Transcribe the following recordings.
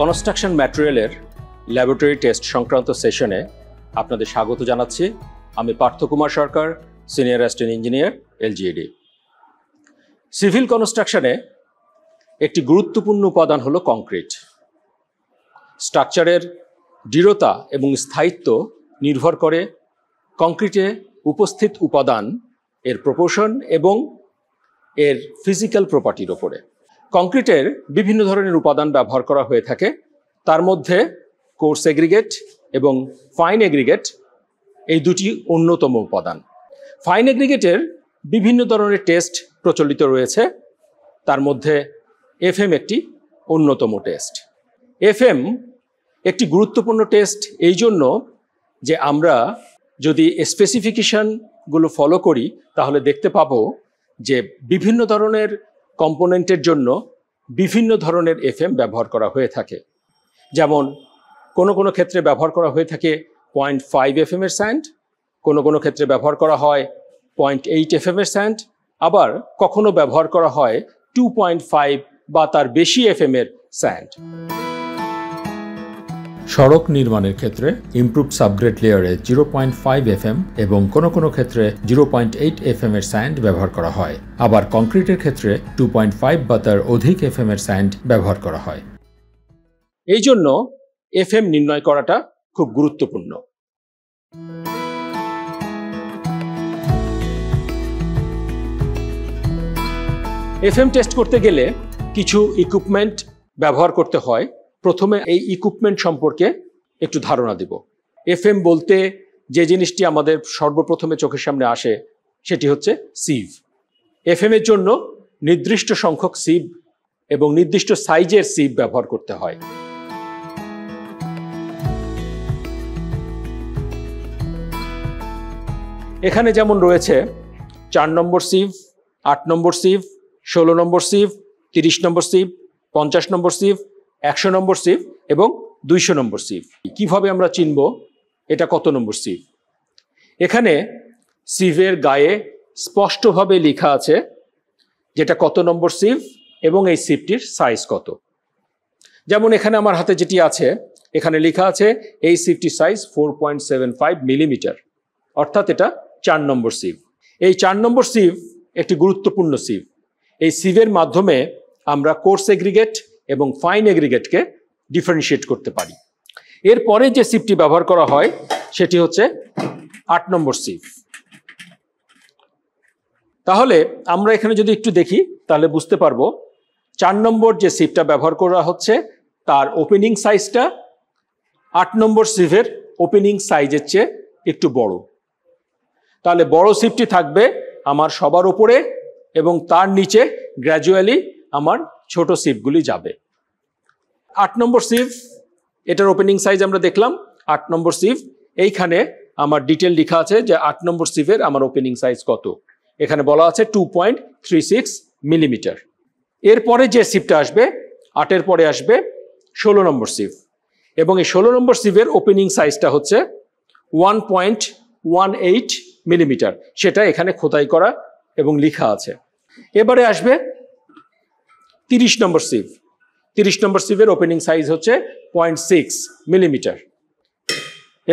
Construction ম্যাটেরিয়ালের laboratory test সংক্রান্ত সেশনে আপনাদের স্বাগত জানাচ্ছি। আমি Partha Kumar Sarkar, senior assistant engineer, LGED. Civil কনস্ট্রাকশনে একটি গুরুত্বপূর্ণ উপাদান হলো কংক্রিট। স্ট্রাকচারের দৃঢ়তা এবং স্থায়িত্ব নির্ভর করে কংক্রিটে উপস্থিত উপাদান, এর প্রপোর্শন এবং এর ফিজিক্যাল প্রপার্টির ওপরে। কংক্রিটের বিভিন্ন ধরনের উপাদান ব্যবহার করা হয়ে থাকে, তার মধ্যে কোর্স এগ্রিগেট এবং ফাইন এগ্রিগেট এই দুটি অন্যতম উপাদান। ফাইন এগ্রিগেটের বিভিন্ন ধরনের টেস্ট প্রচলিত রয়েছে, তার মধ্যে এফএম একটি অন্যতম টেস্ট। এফএম একটি গুরুত্বপূর্ণ টেস্ট এই জন্য যে আমরা যদি স্পেসিফিকেশনগুলো ফলো করি তাহলে দেখতে পাবো যে বিভিন্ন ধরনের কম্পোনেন্টের জন্য বিভিন্ন ধরনের এফএম ব্যবহার করা হয়ে থাকে। যেমন কোনো ক্ষেত্রে ব্যবহার করা হয়ে থাকে 0.5 এফএম এর স্যান্ড, কোনো ক্ষেত্রে ব্যবহার করা হয় 0.8 এফএম এর স্যান্ড, আবার কখনো ব্যবহার করা হয় 2.5 বা তার বেশি এফএম এর স্যান্ড। সড়ক নির্মাণের ক্ষেত্রে ইমপ্রুভড সাবগ্রেড লেয়ারে 0.5 এফএম এবং কোনো ক্ষেত্রে 0.8 এফএম এর স্যান্ড ব্যবহার করা হয়। আবার কংক্রিটের ক্ষেত্রে 2.5 বা তার অধিক এফএম এর স্যান্ড ব্যবহার করা হয়। এই জন্য এফএম নির্ণয় করাটা খুব গুরুত্বপূর্ণ। এফএম টেস্ট করতে গেলে কিছু ইকুইপমেন্ট ব্যবহার করতে হয়। প্রথমে এই ইকুইপমেন্ট সম্পর্কে একটু ধারণা দিব। এফএম বলতে যে জিনিসটি আমাদের সর্বপ্রথমে চোখের সামনে আসে সেটি হচ্ছে সিভ। এফএম এর জন্য নির্দিষ্ট সংখ্যক সিভ এবং নির্দিষ্ট সাইজের সিভ ব্যবহার করতে হয়। এখানে যেমন রয়েছে 4 নম্বর সিভ, 8 নম্বর সিভ, 16 নম্বর সিভ, 30 নম্বর সিভ, 50 নম্বর সিভ, 100 নম্বর সিভ এবং 200 নম্বর সিভ। কিভাবে আমরা চিনব এটা কত নম্বর সিভ? এখানে সিভের গায়ে স্পষ্টভাবে লেখা আছে যেটা কত নম্বর সিভ এবং এই সিভটির সাইজ কত। যেমন এখানে আমার হাতে যেটি আছে, এখানে লেখা আছে এই সিভটির সাইজ 4.75 মিলিমিটার, অর্থাৎ এটা 4 নম্বর সিভ। এই 4 নম্বর সিভ একটি গুরুত্বপূর্ণ সিভ। এই সিভের মাধ্যমে আমরা কোর্স এগ্রিগেট এবং ফাইন এগ্রিগেটকে ডিফারেন্সিয়েট করতে পারি। এরপরে যে সিভটি ব্যবহার করা হয় সেটি হচ্ছে 8 নম্বর সিভ। তাহলে আমরা এখানে যদি একটু দেখি তাহলে বুঝতে পারবো 4 নম্বর যে সিভটা ব্যবহার করা হচ্ছে তার ওপেনিং সাইজটা 8 নম্বর সিভের ওপেনিং সাইজের চেয়ে একটু বড়। তাহলে বড় সিভটি থাকবে আমার সবার উপরে এবং তার নিচে গ্র্যাজুয়ালি আমার ছোট সিভগুলি যাবে। 8 নম্বর সিভ, এটার ওপেনিং সাইজ আমরা দেখলাম 8 নম্বর সিভ। এইখানে আমার ডিটেল লেখা আছে যে 8 নম্বর সিভের আমার ওপেনিং সাইজ কত। এখানে বলা আছে 2.36 মিলিমিটার। এরপরে যে সিভটা আসবে 8-এর পরে আসবে 16 নম্বর সিভ এবং এই 16 নম্বর সিভের ওপেনিং সাইজটা হচ্ছে 1.18 মিলিমিটার। সেটা এখানে খোদাই করা এবং লেখা আছে। এবারে আসবে 30 নম্বর সিভ। 30 নম্বর সিভের ওপেনিং সাইজ হচ্ছে 0.6 মিলিমিটার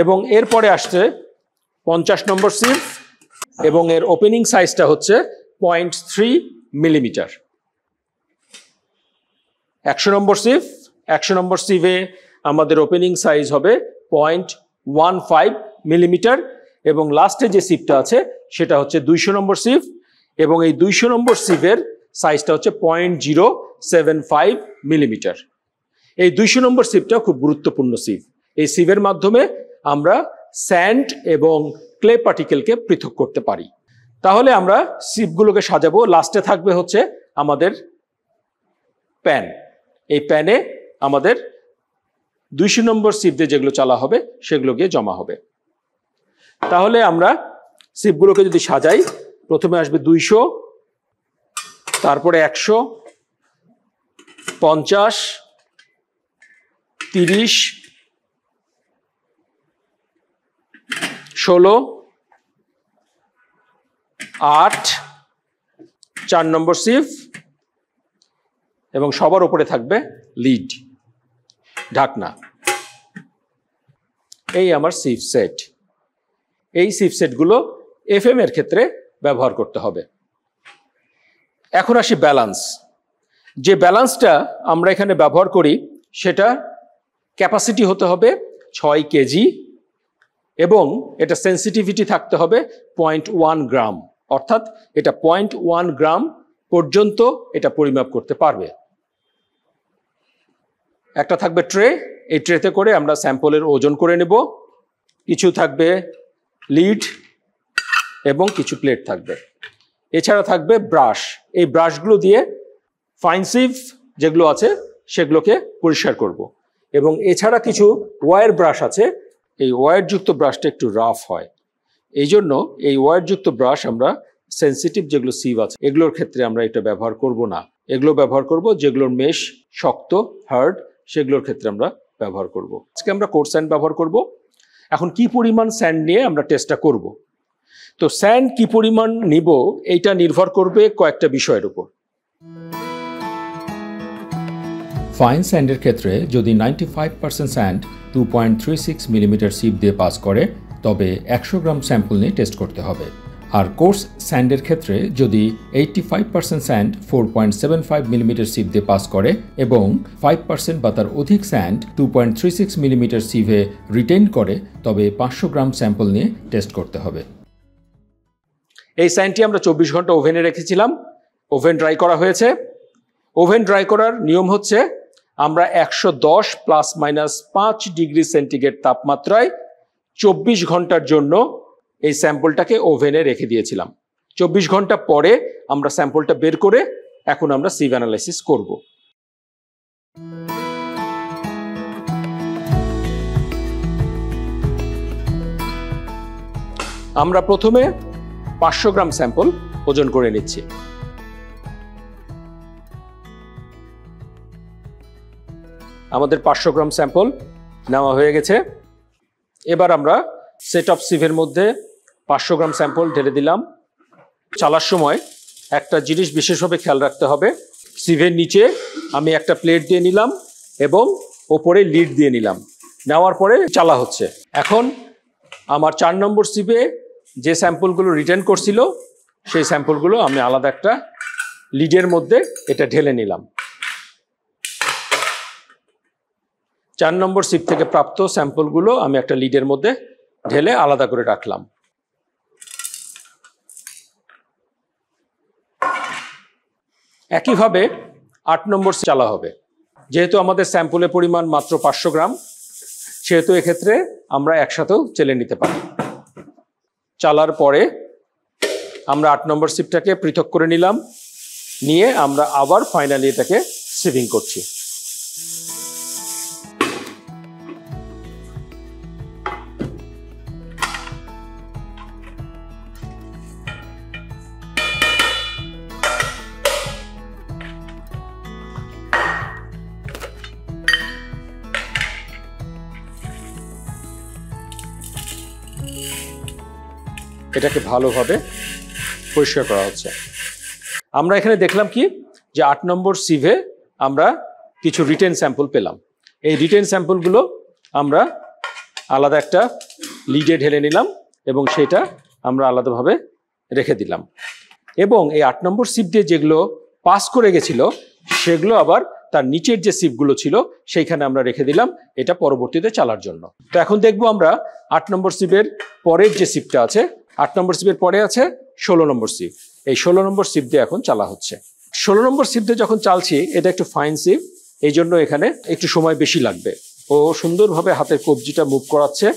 এবং এরপরে আসছে 50 নম্বর সিভ এবং এর ওপেনিং সাইজটা হচ্ছে 0.3 মিলিমিটার। 100 নম্বর সিভ, 100 নম্বর সিভে আমাদের ওপেনিং সাইজ হবে 0.15 মিলিমিটার এবং লাস্টে যে সিভটা আছে সেটা হচ্ছে 200 নম্বর সিভ এবং এই 200 নম্বর সিভের সাইজটা হচ্ছে 0.075 মিলিমিটার। এই 200 নম্বর সিভটা খুব গুরুত্বপূর্ণ সিভ। এই সিভের মাধ্যমে আমরা স্যান্ড এবং ক্লে পার্টিকেলকে পৃথক করতে পারি। তাহলে আমরা সিভগুলোকে সাজাবো। লাস্টে থাকবে হচ্ছে আমাদের প্যান। এই প্যানে আমাদের 200 নম্বর সিভ দিয়ে যেগুলো চালা হবে সেগুলো গিয়ে জমা হবে। তাহলে আমরা সিভগুলোকে যদি সাজাই, প্রথমে আসবে 200, তারপরে 100, 50, 30, 16, 8, 4 নম্বর সিভ এবং সবার উপরে থাকবে লিড। ঢাকনা। এই আমার সিভ সেট। এই সিভ সেটগুলো এফএম এর ক্ষেত্রে ব্যবহার করতে হবে। এখন আসি ব্যালেন্স। যে ব্যালেন্সটা আমরা এখানে ব্যবহার করি সেটা ক্যাপাসিটি হতে হবে 6 কেজি এবং এটা সেন্সিটিভিটি থাকতে হবে 0.1 গ্রাম, অর্থাৎ এটা 0.1 গ্রাম পর্যন্ত এটা পরিমাপ করতে পারবে। একটা থাকবে ট্রে, এই ট্রেতে করে আমরা স্যাম্পলের ওজন করে নেব। কিছু থাকবে লিড এবং কিছু প্লেট থাকবে। এছাড়া থাকবে ব্রাশ। এই ব্রাশগুলো দিয়ে ফাইন সিভ যেগুলো আছে সেগুলোকে পরিষ্কার করব। এবং এছাড়া কিছু ওয়্যার ব্রাশ আছে। এই ওয়্যারযুক্ত ব্রাশটা একটু রাফ হয়, এই জন্য এই ওয়্যারযুক্ত ব্রাশ আমরা সেন্সিটিভ যেগুলো সিভ আছে এগুলোর ক্ষেত্রে আমরা এটা ব্যবহার করব না। এগুলো ব্যবহার করব যেগুলোর মেশ শক্ত, হার্ড, সেগুলোর ক্ষেত্রে আমরা ব্যবহার করব। আজকে আমরা কোর্স স্যান্ড ব্যবহার করব। এখন কি পরিমাণ স্যান্ড নিয়ে আমরা টেস্টটা করব। তো স্যান্ড কি পরিমাণ নিব এইটা নির্ভর করবে কয়েকটা বিষয়ের উপর। ফাইন স্যান্ডের ক্ষেত্রে যদি 95% স্যান্ড 2.36 মিলিমিটার সিপ দিয়ে পাস করে তবে 100 গ্রাম স্যাম্পল নিয়ে টেস্ট করতে হবে। আর কোর্স স্যান্ডের ক্ষেত্রে যদি 85% স্যান্ড 4.75 মিলিমিটার সিপ দিয়ে পাস করে এবং 5% বা তার অধিক স্যান্ড 2.36 মিলিমিটার সিপে রিটেইন করে তবে 500 গ্রাম স্যাম্পল নিয়ে টেস্ট করতে হবে। এই স্যান্ডটি আমরা 24 ঘন্টা ওভেনে রেখেছিলাম। ওভেন ড্রাই করা হয়েছে। ওভেন ড্রাই করার নিয়ম হচ্ছে আমরা 110 ± 5 ডিগ্রি সেন্টিগ্রেড তাপমাত্রায় 24 ঘন্টার জন্য এই স্যাম্পলটাকে ওভেনে রেখে দিয়েছিলাম। 24 ঘন্টা পরে আমরা স্যাম্পলটা বের করে এখন আমরা সিভ অ্যানালাইসিস করব। আমরা প্রথমে 500 গ্রাম স্যাম্পল ওজন করে নিচ্ছি। আমাদের 500 গ্রাম স্যাম্পল নেওয়া হয়ে গেছে। এবার আমরা সেট অফ সিভের মধ্যে 500 গ্রাম স্যাম্পল ঢেলে দিলাম। চালার সময় একটা জিনিস বিশেষভাবে খেয়াল রাখতে হবে, সিভের নিচে আমি একটা প্লেট দিয়ে নিলাম এবং ওপরে লিড দিয়ে নিলাম। নেওয়ার পরে চালা হচ্ছে। এখন আমার 4 নম্বর সিভে যে স্যাম্পলগুলো রিটার্ন করছিল সেই স্যাম্পলগুলো আমি আলাদা একটা লিডের মধ্যে এটা ঢেলে নিলাম। 4 নম্বর সিপ থেকে প্রাপ্ত স্যাম্পলগুলো আমি একটা লিডের মধ্যে ঢেলে আলাদা করে রাখলাম। একইভাবে 8 নম্বর চালা হবে। যেহেতু আমাদের স্যাম্পলের পরিমাণ মাত্র 500 গ্রাম, সেহেতু এক্ষেত্রে আমরা একসাথেও চেলে নিতে পারি। চালার পরে আমরা 8 নম্বর সিপটাকে পৃথক করে নিলাম, নিয়ে আমরা আবার ফাইনালি এটাকে সিভিং করছি। এটাকে ভালোভাবে পরিষ্কার করা হচ্ছে। আমরা এখানে দেখলাম কি যে 8 নম্বর সিভে আমরা কিছু রিটেন স্যাম্পল পেলাম। এই রিটেন স্যাম্পলগুলো আমরা আলাদা একটা লিডে ঢেলে নিলাম এবং সেটা আমরা আলাদাভাবে রেখে দিলাম। এবং এই 8 নম্বর সিপ দিয়ে যেগুলো পাস করে গেছিল সেগুলো আবার তার নিচের যে সিপগুলো ছিল সেইখানে আমরা রেখে দিলাম, এটা পরবর্তীতে চালার জন্য। তো এখন দেখবো আমরা 8 নম্বর সিপের পরের যে সিপটা আছে, 8 নম্বর সিপের পরে আছে 16 নম্বর সিপ। এই 16 নম্বর সিপ দিয়ে এখন চালা হচ্ছে। 16 নম্বর সিপ দিয়ে যখন চালছি, এটা একটু ফাইন সিপ, এই জন্য এখানে একটু সময় বেশি লাগবে। ও সুন্দরভাবে হাতের কবজিটা মুভ করাচ্ছে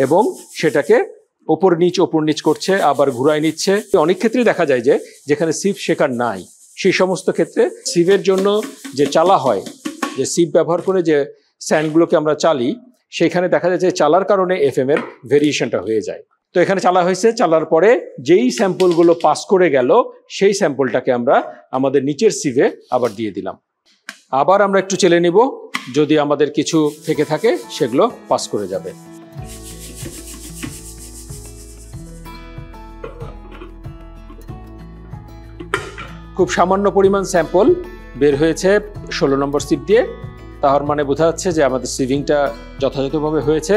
এবং সেটাকে ওপর নিচ করছে, আবার ঘুরায় নিচ্ছে। অনেক ক্ষেত্রেই দেখা যায় যে যেখানে সিপ শেখার নাই, সেই সমস্ত ক্ষেত্রে সিপের জন্য যে চালা হয়, যে সিপ ব্যবহার করে যে স্যান্ডগুলোকে আমরা চালি, সেখানে দেখা যায় যে চালার কারণে এফএম এর ভেরিয়েশনটা হয়ে যায়। তো এখানে চালা হয়েছে। চালার পরে যেই স্যাম্পলগুলো পাস করে গেল সেই স্যাম্পলটাকে আমরা আমাদের নিচের সিভে আবার দিয়ে দিলাম। আবার আমরা একটু চেলে নিব, যদি আমাদের কিছু থেকে থাকে সেগুলো পাস করে যাবে। খুব সামান্য পরিমাণ স্যাম্পল বের হয়েছে 16 নম্বর সিপ দিয়ে। তার মানে বোঝা যাচ্ছে যে আমাদের সিভিংটা যথাযথভাবে হয়েছে।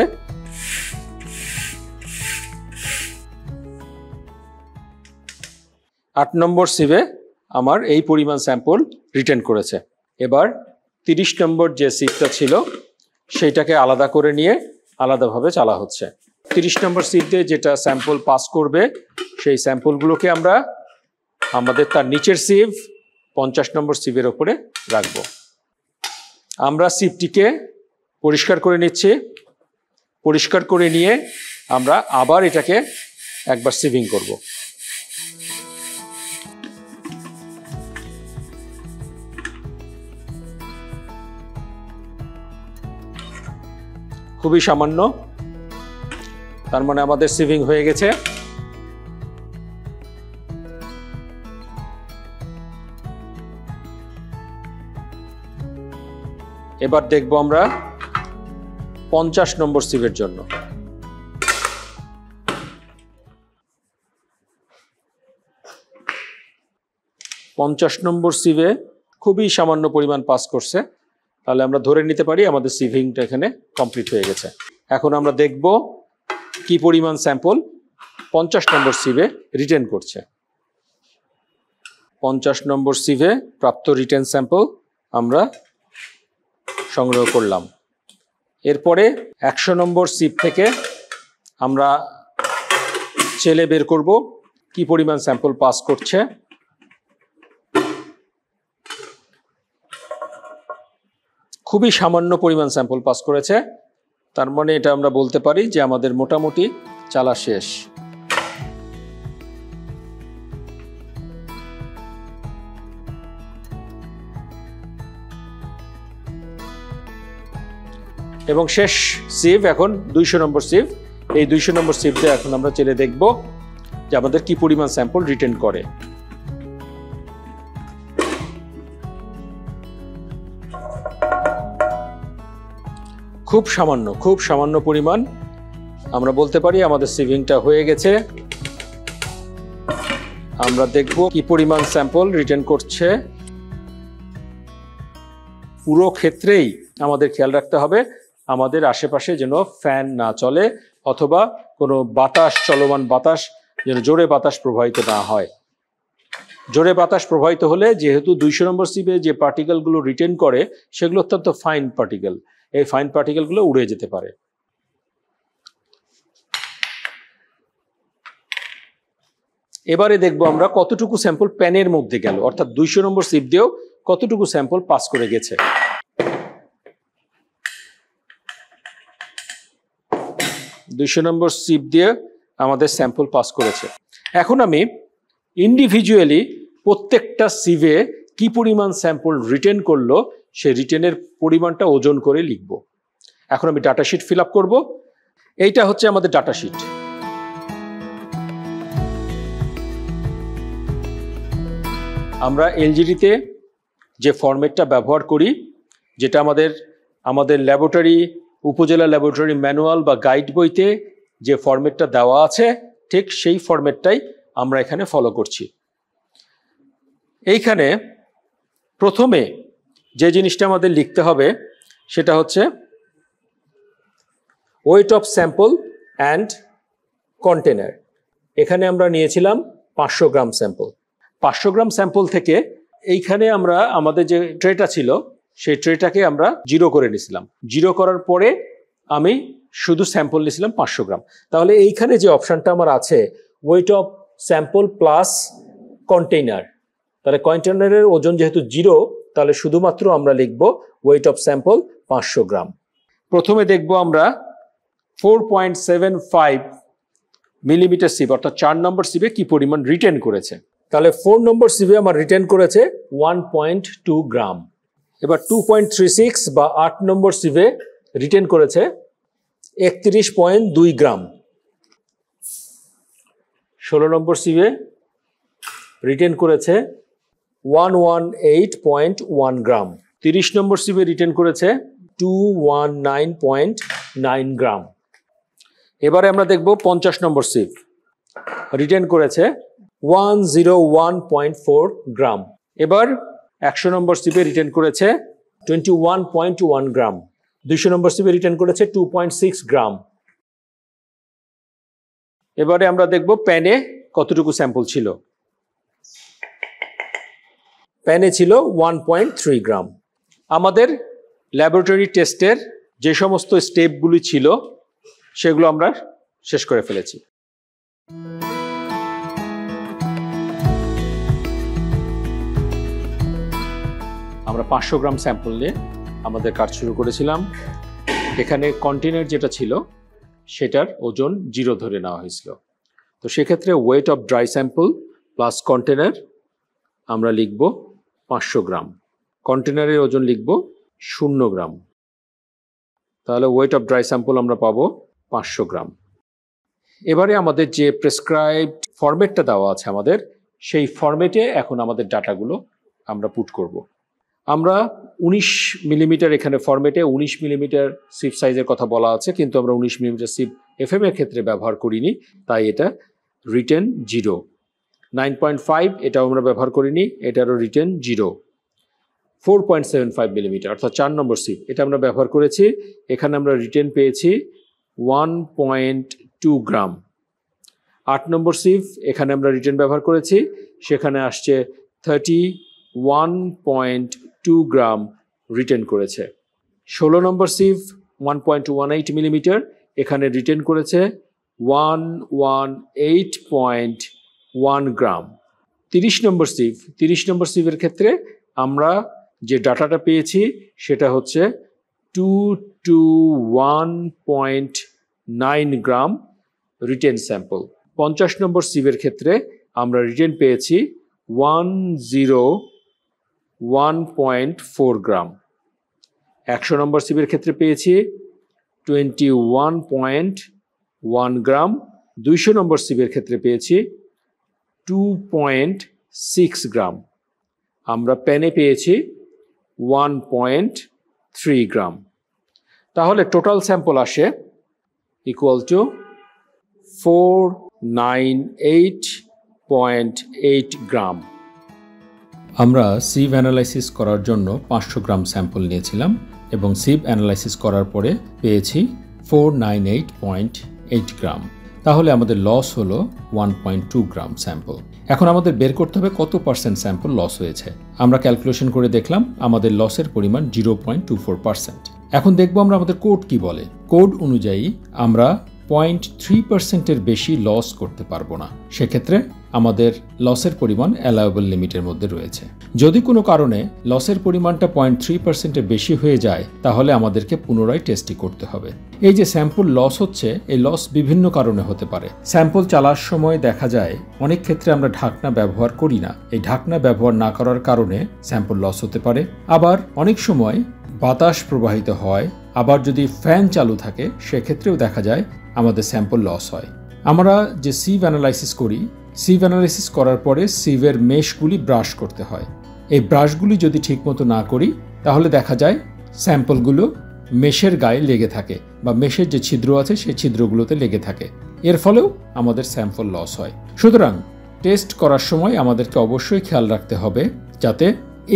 আট নম্বর সিভে আমার এই পরিমাণ স্যাম্পল রিটার্ন করেছে। এবার 30 নম্বর যে সিভটা ছিল সেইটাকে আলাদা করে নিয়ে আলাদাভাবে চালা হচ্ছে। 30 নম্বর সিভ দিয়ে যেটা স্যাম্পল পাস করবে সেই স্যাম্পলগুলোকে আমরা আমাদের তার নিচের সিভ 50 নম্বর সিভের ওপরে রাখবো। আমরা সিভটিকে পরিষ্কার করে নিচ্ছি। পরিষ্কার করে নিয়ে আমরা আবার এটাকে একবার সিভিং করব। খুবই সামান্য, তার মানে আমাদের সিভিং হয়ে গেছে। এবার দেখব আমরা 50 নম্বর সিভের জন্য। 50 নম্বর সিভে খুবই সামান্য পরিমাণ পাস করছে, তাহলে আমরা ধরে নিতে পারি আমাদের সিভিংটা এখানে কমপ্লিট হয়ে গেছে। এখন আমরা দেখব কি পরিমাণ স্যাম্পল 50 নম্বর সিভে রিটার্ন করছে। 50 নম্বর সিভে প্রাপ্ত রিটার্ন স্যাম্পল আমরা সংগ্রহ করলাম। এরপরে 100 নম্বর সিভ থেকে আমরা চেলে বের করব কি পরিমাণ স্যাম্পল পাস করছে। খুবই সামান্য পরিমাণ স্যাম্পল পাস করেছে, তার মানে এটা আমরা বলতে পারি যে আমাদের মোটামুটি চালা শেষ। এবং শেষ সিভ এখন 200 নম্বর সিভ। এই 200 নম্বর সিভ দিয়ে এখন আমরা চেলে দেখব যে আমাদের কি পরিমাণ স্যাম্পল রিটার্ন করে। খুব সামান্য পরিমাণ আমরা বলতে পারি আমাদের সিভিংটা হয়ে গেছে। আমরা দেখব কি পরিমাণ স্যাম্পল রিটার্ন করছে। পুরো ক্ষেত্রেই আমাদের খেয়াল রাখতে হবে আমাদের আশেপাশে যেন ফ্যান না চলে অথবা কোনো বাতাস, চলমান বাতাস যেন জোরে বাতাস প্রবাহিত না হয়। জোরে বাতাস প্রবাহিত হলে যেহেতু 200 নম্বর সিভে যে পার্টিকেলগুলো রিটার্ন করে সেগুলো অত্যন্ত ফাইন পার্টিকেল, এই ফাইন পার্টিকেলগুলো উড়ে যেতে পারে। এবারে দেখব আমরা কতটুকু স্যাম্পল প্যানের মধ্যে গেল, অর্থাৎ 200 নম্বর সিভ দিয়েও কতটুকু স্যাম্পল পাস করে গেছে। দুইশো নম্বর সিভ দিয়ে আমাদের স্যাম্পল পাস করেছে। এখন আমি ইন্ডিভিজুয়ালি প্রত্যেকটা সিভে কি পরিমাণ স্যাম্পল রিটার্ন করলো সেই রিটার্নের পরিমাণটা ওজন করে লিখব। এখন আমি ডাটা শিট ফিল আপ করবো। এইটা হচ্ছে আমাদের ডাটা শিট। আমরা এলজিডিতে যে ফরম্যাটটা ব্যবহার করি, যেটা আমাদের ল্যাবরেটরি, উপজেলা ল্যাবরেটরি ম্যানুয়াল বা গাইড বইতে যে ফরম্যাটটা দেওয়া আছে ঠিক সেই ফরম্যাটটাই আমরা এখানে ফলো করছি। এইখানে প্রথমে যে জিনিসটা আমাদের লিখতে হবে সেটা হচ্ছে weight of sample and container. এখানে আমরা নিয়েছিলাম 500 গ্রাম স্যাম্পল। 500 গ্রাম স্যাম্পল থেকে এইখানে আমরা আমাদের যে ট্রেটা ছিল সেই ট্রেটাকে আমরা 0 করে নিয়েছিলাম। 0 করার পরে আমি শুধু স্যাম্পল নিয়েছিলাম 500 গ্রাম। তাহলে এইখানে যে অপশানটা আমার আছে weight of sample plus container, তাহলে কন্টেইনারের ওজন যেহেতু 0 তাহলে শুধুমাত্র আমরা লিখব ওয়েট অফ স্যাম্পল 500 গ্রাম। প্রথমে দেখব আমরা 4.75 মিলিমিটার সিভ অর্থাৎ 4 নম্বর সিভে কি পরিমাণ রিটার্ন করেছে। তাহলে 4 নম্বর সিভে আমার রিটার্ন করেছে 1.2 গ্রাম। এবার 2.36 বা 8 নম্বর সিভে রিটার্ন করেছে 31.2 গ্রাম। 16 নম্বর সিভে রিটার্ন করেছে 118.1 গ্রাম। 30 নম্বর সিভে রিটার্ন করেছে 219.9 গ্রাম। এবারে আমরা দেখব 50 নম্বর সিভ রিটার্ন করেছে 101.4 গ্রাম। এবার 100 নম্বর সিভে রিটার্ন করেছে 21.1 গ্রাম। 200 নম্বর সিভে রিটার্ন করেছে 2.6 গ্রাম। এবারে আমরা দেখব প্যানে কতটুকু স্যাম্পল ছিল। প্যানে ছিল 1.3 গ্রাম। আমাদের ল্যাবরেটরি টেস্টের যে সমস্ত স্টেপগুলি ছিল সেগুলো আমরা শেষ করে ফেলেছি। আমরা 500 গ্রাম স্যাম্পল নিয়ে আমাদের কাজ শুরু করেছিলাম। এখানে কন্টেনার যেটা ছিল সেটার ওজন 0 ধরে নেওয়া হয়েছিল। তো সেক্ষেত্রে weight of dry sample plus container আমরা লিখব 500 গ্রাম, কন্টেনারের ওজন লিখব 0 গ্রাম। তাহলে ওয়েট অফ ড্রাই স্যাম্পল আমরা পাবো 500 গ্রাম। এবারে আমাদের যে প্রেসক্রাইবড ফরম্যাটটা দেওয়া আছে আমাদের, সেই ফরম্যাটে এখন আমাদের ডাটাগুলো আমরা পুট করব। আমরা 19 মিলিমিটার এখানে ফরম্যাটে 19 মিলিমিটার সিপ সাইজের কথা বলা আছে, কিন্তু আমরা 19 মিলিমিটার সিপ এফএম এর ক্ষেত্রে ব্যবহার করিনি, তাই এটা রিটেন 0। 9.5 এটাও আমরা ব্যবহার করিনি, এটারও রিটেন 0। 4.75 মিলিমিটার অর্থাৎ 4 নম্বর সিপ এটা আমরা ব্যবহার করেছি, এখানে আমরা রিটেন পেয়েছি 1.2 গ্রাম। 8 নম্বর সিপ এখানে আমরা রিটেন ব্যবহার করেছি, সেখানে আসছে 31.2 গ্রাম রিটেন করেছে। 16 নম্বর সিপ 1.18 মিলিমিটার এখানে রিটেন করেছে 118.1 গ্রাম। 30 নম্বর সিপের ক্ষেত্রে আমরা যে ডাটাটা পেয়েছি সেটা হচ্ছে 221.9 গ্রাম রিটেন স্যাম্পল। 50 নম্বর সিপের ক্ষেত্রে আমরা রিটেন পেয়েছি 101.4 গ্রাম। 100 নম্বর সিপের ক্ষেত্রে পেয়েছি 21.1 গ্রাম। 200 নম্বর সিপের ক্ষেত্রে পেয়েছি 2.6 গ্রাম। আমরা প্যানে পেয়েছি 1.3 গ্রাম। তাহলে টোটাল স্যাম্পল আসে ইকুয়াল টু 498.8 গ্রাম। আমরা সিভ অ্যানালাইসিস করার জন্য 500 গ্রাম স্যাম্পল নিয়েছিলাম এবং সিভ অ্যানালাইসিস করার পরে পেয়েছি 498.8 গ্রাম। তাহলে আমাদের লস হলো 1.2 গ্রাম স্যাম্পল। এখন আমাদের বের করতে হবে কত পার্সেন্ট স্যাম্পল লস হয়েছে। আমরা ক্যালকুলেশন করে দেখলাম আমাদের লসের পরিমাণ 0.24%। এখন দেখব আমরা আমাদের কোড কি বলে। কোড অনুযায়ী আমরা 0.3%-এর বেশি লস করতে পারবো না, সেক্ষেত্রে আমাদের লসের পরিমাণ অ্যালাউয়েবল লিমিটের মধ্যে রয়েছে। যদি কোনো কারণে লসের পরিমাণটা 0.3%-এর বেশি হয়ে যায় তাহলে আমাদেরকে পুনরায় টেস্টটি করতে হবে। এই যে স্যাম্পল লস হচ্ছে, এই লস বিভিন্ন কারণে হতে পারে। স্যাম্পল চালার সময় দেখা যায় অনেক ক্ষেত্রে আমরা ঢাকনা ব্যবহার করি না, এই ঢাকনা ব্যবহার না করার কারণে স্যাম্পল লস হতে পারে। আবার অনেক সময় বাতাস প্রবাহিত হয়, আবার যদি ফ্যান চালু থাকে সেক্ষেত্রেও দেখা যায় আমাদের স্যাম্পল লস হয়। আমরা যে সিভ অ্যানালাইসিস করি, সিভ অ্যানালাইসিস করার পরে সিভের মেশগুলি ব্রাশ করতে হয়। এই ব্রাশগুলি যদি ঠিকমতো না করি তাহলে দেখা যায় স্যাম্পলগুলো মেশের গায়ে লেগে থাকে বা মেশের যে ছিদ্র আছে সেই ছিদ্রগুলোতে লেগে থাকে, এর ফলেও আমাদের স্যাম্পল লস হয়। সুতরাং টেস্ট করার সময় আমাদেরকে অবশ্যই খেয়াল রাখতে হবে যাতে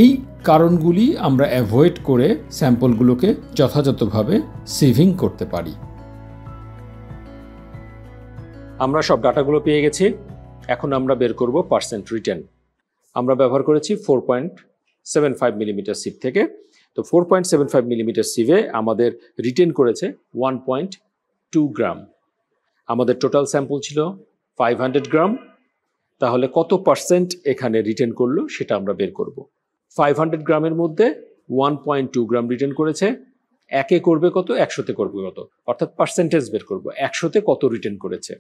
এই কারণগুলি আমরা অ্যাভয়েড করে স্যাম্পলগুলোকে যথাযথভাবে সিভিং করতে পারি। আমরা সব ডাটাগুলো পেয়ে গেছি, এখন আমরা বের করব পার্সেন্ট রিটেন। আমরা ব্যবহার করেছি 4.75 মিলিমিটার সিপ থেকে। তো 4.75 মিলিমিটার সিভে আমাদের রিটেন করেছে 1.2 গ্রাম। আমাদের টোটাল স্যাম্পল ছিল 500 গ্রাম। তাহলে কত পার্সেন্ট এখানে রিটেন করলো সেটা আমরা বের করব। 500 গ্রামের মধ্যে 1.2 গ্রাম রিটেন করেছে, একে করবে কত, 100-তে করবে কত, অর্থাৎ পার্সেন্টেজ বের করব 100-তে কত রিটেন করেছে।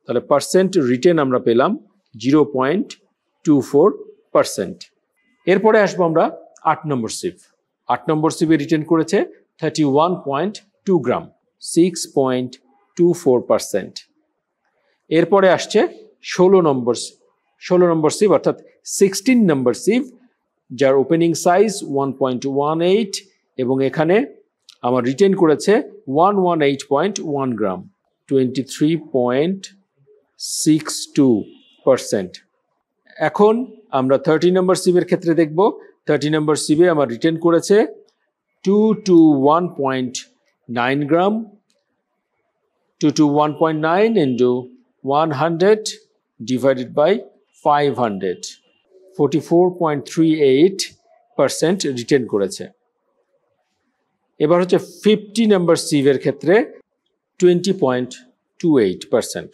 তাহলে পার্সেন্ট রিটেন আমরা পেলাম 0.24%। এরপরে আসবো আমরা 8 নম্বর সিপ। 8 নম্বর সিপে রিটেন করেছে 31.2 গ্রাম, 6.24%। এরপরে আসছে 16 নম্বর সিপ অর্থাৎ 16 নম্বর সিপ, যার ওপেনিং সাইজ 1.18 এবং এখানে আমার রিটেন করেছে 118.1 গ্রাম, 23.62%। এখন আমরা 30 নম্বর সিপের ক্ষেত্রে দেখব। 30 নম্বর সিপে আমার রিটেন করেছে 2 to 1.9 gram. 2 to 1.9 into 100 divided by 500. 44.38% written করেছে। এবার হচ্ছে 50 নাম্বার সিভের ক্ষেত্রে 20.28%।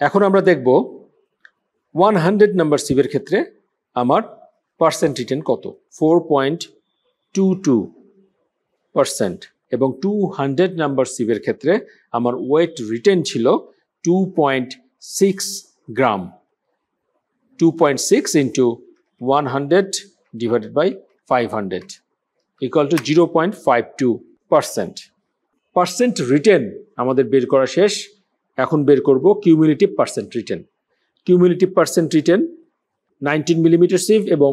এখন আমরা দেখব 100 নাম্বার সিভের ক্ষেত্রে আমার পার্সেন্ট রিটেন কত। 4.22%। এবং 200 নাম্বার সিভের ক্ষেত্রে আমার ওয়েট রিটেন ছিল 2.6 gram. 2.6 into 100 divided by 500 equal to 0.52%. Percent retained আমাদের বের করা শেষ। এখন বের করব cumulative percent retained. Cumulative percent retained 19 millimetre sieve এবং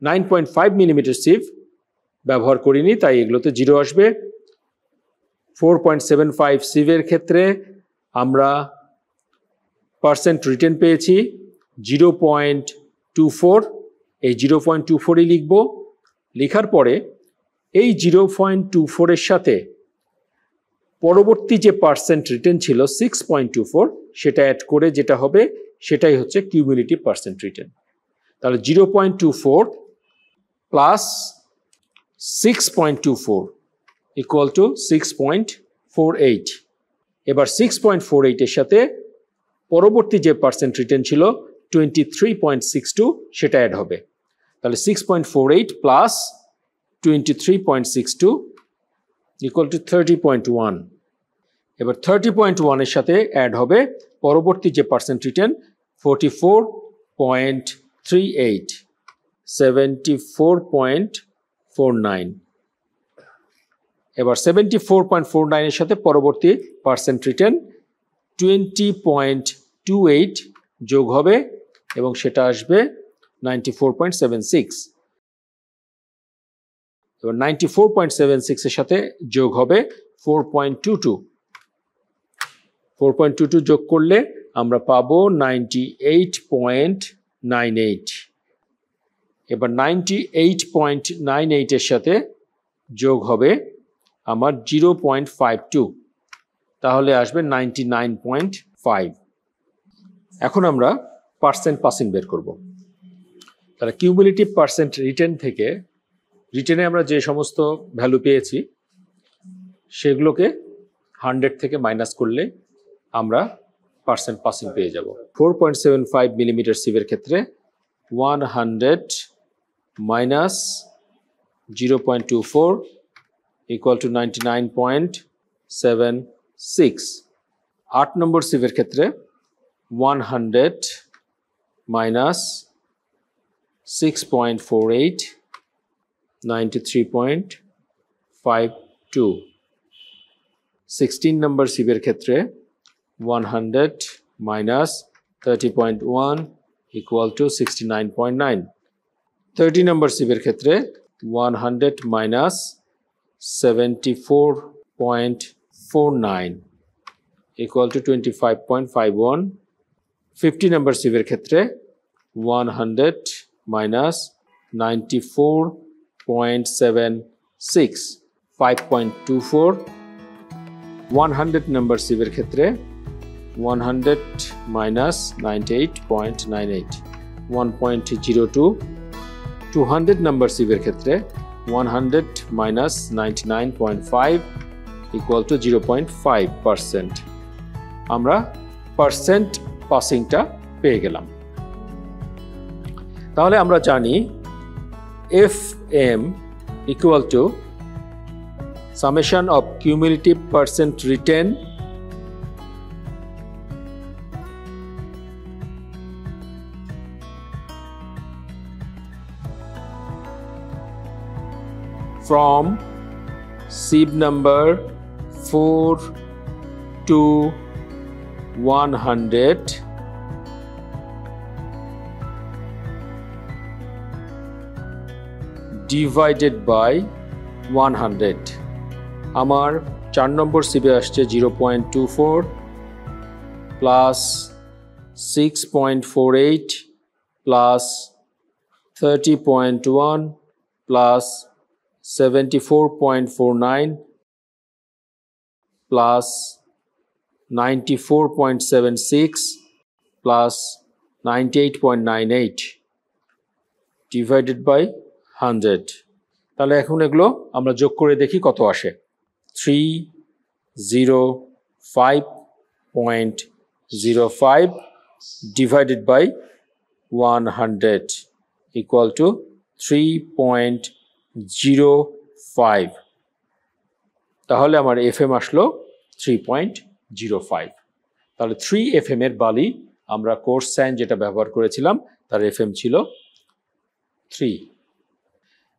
9.5 মিলিমিটার সিভ ব্যবহার করিনি, তাই এগুলোতে 0 আসবে। 4.75 সিভের ক্ষেত্রে আমরা পার্সেন্ট রিটেন পেয়েছি 0.24। এই 0.24ই লিখব। লেখার পরে এই 0.24 এর সাথে পরবর্তী যে পার্সেন্ট রিটেন ছিল 6.24 সেটা অ্যাড করে যেটা হবে সেটাই হচ্ছে কিউমুলেটিভ পার্সেন্ট রিটেন। তাহলে 0.24 প্লাস 6.24 ইকুয়াল টু 6.48। এবার 6.48 এর সাথে পরবর্তী যে পার্সেন্ট রিটেন ছিল 23.62 সেটা অ্যাড হবে। তাহলে 6.48 প্লাস 23.62 ইকুয়াল টু 30.1। এবার 30.1 এর সাথে অ্যাড হবে পরবর্তী যে পার্সেন্ট রিটেন 44.38, 74.49। এবার 74.49 এর সাথে পরবর্তী পার্সেন্ট রিটেন 20.28 যোগ হবে এবং সেটা আসবে 94.76। এবার 94.76 এর সাথে যোগ হবে 4.22। 4.22 যোগ করলে আমরা পাবো 98.98। এবার 98.98 এর সাথে যোগ হবে আমার 0.52, তাহলে আসবে 99.5। এখন আমরা পার্সেন্ট পাসিং বের করব। তাহলে কিউমুলেটিভ পার্সেন্ট রিটেন থেকে রিটেনে আমরা যে সমস্ত ভ্যালু পেয়েছি সেগুলোকে 100 থেকে মাইনাস করলে আমরা পার্সেন্ট পাসিং পেয়ে যাব। 4.75 মিলিমিটার সিভের ক্ষেত্রে 100 মাইনাস 0.24 ইকুয়াল টু 99.76। 8 নম্বর সিভের ক্ষেত্রে 100 মাইনাস 6.48 93.52। 16 নম্বর সিভের ক্ষেত্রে 100 মাইনাস 30.1 ইকুয়াল টু 69.9। 30 নম্বর সিভের ক্ষেত্রে 100 মাইনাস 74.49 equal to 25.51। 50 নম্বর সিভের ক্ষেত্রে 100 মাইনাস 94.76 5.24। 100 নম্বর সিভের ক্ষেত্রে 100 মাইনাস 98.98 1.02। 200 নম্বর সিভের ক্ষেত্রে 100 মাইনাস 99.5 ইকুয়াল টু 0.5%। আমরা পার্সেন্ট পাসিংটা পেয়ে গেলাম। তাহলে আমরা জানি FM equal to summation of cumulative percent written from sieve number 4 to 100 divided by 100। আমার 4 নম্বর সিভে আসছে 0.24 plus 6.48 plus 30.1 plus 74.49 plus 94.76 plus 98.98 divided by 100. তাহলে এখন এগুলো আমরা যোগ করে দেখি কত আসে। 305.05 divided by 100 equal to 3.05. তাহলে আমার এফএম আসলো 3.05। তাহলে 3FM এর বালি আমরা কোর্স স্যান্ড যেটা ব্যবহার করেছিলাম তার এফএম ছিল 3।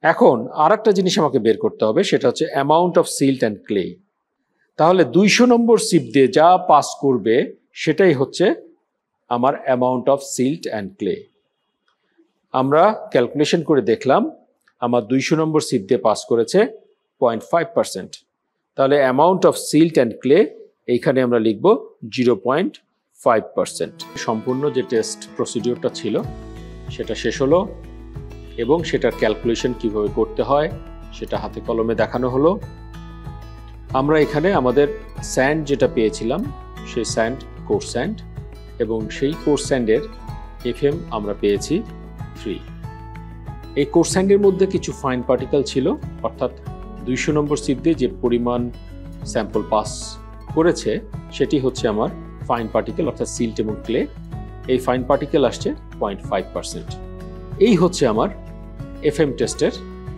এখন আরেকটা জিনিস আমাকে বের করতে হবে, সেটা হচ্ছে amount of silt and clay. তাহলে 200 নম্বর সিপ দিয়ে যা পাস করবে সেটাই হচ্ছে আমার amount of silt and clay. আমরা ক্যালকুলেশন করে দেখলাম আমার 200 নম্বর সিপ দিয়ে পাস করেছে 0.5%। তাহলে amount of silt and clay এইখানে আমরা লিখব 0.5%। সম্পূর্ণ যে টেস্ট প্রসিডিওরটা ছিল সেটা শেষ হলো এবং সেটার ক্যালকুলেশন কিভাবে করতে হয় সেটা হাতে কলমে দেখানো হলো। আমরা এখানে আমাদের স্যান্ড যেটা পেয়েছিলাম সেই স্যান্ড কোর্স স্যান্ড, এবং সেই কোর্স স্যান্ডের এফএম আমরা পেয়েছি 3। এই কোর্স স্যান্ডের মধ্যে কিছু ফাইন পার্টিকেল ছিল, অর্থাৎ 200 নম্বর সিপ দিয়ে যে পরিমাণ স্যাম্পল পাস করেছে সেটি হচ্ছে আমার ফাইন পার্টিকেল অর্থাৎ সিল্ট এবং ক্লে। এই ফাইন পার্টিকেল আসছে 0.5%। এই হচ্ছে আমার এফএম টেস্টের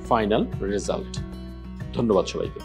ফাইনাল রেজাল্ট। ধন্যবাদ সবাইকে।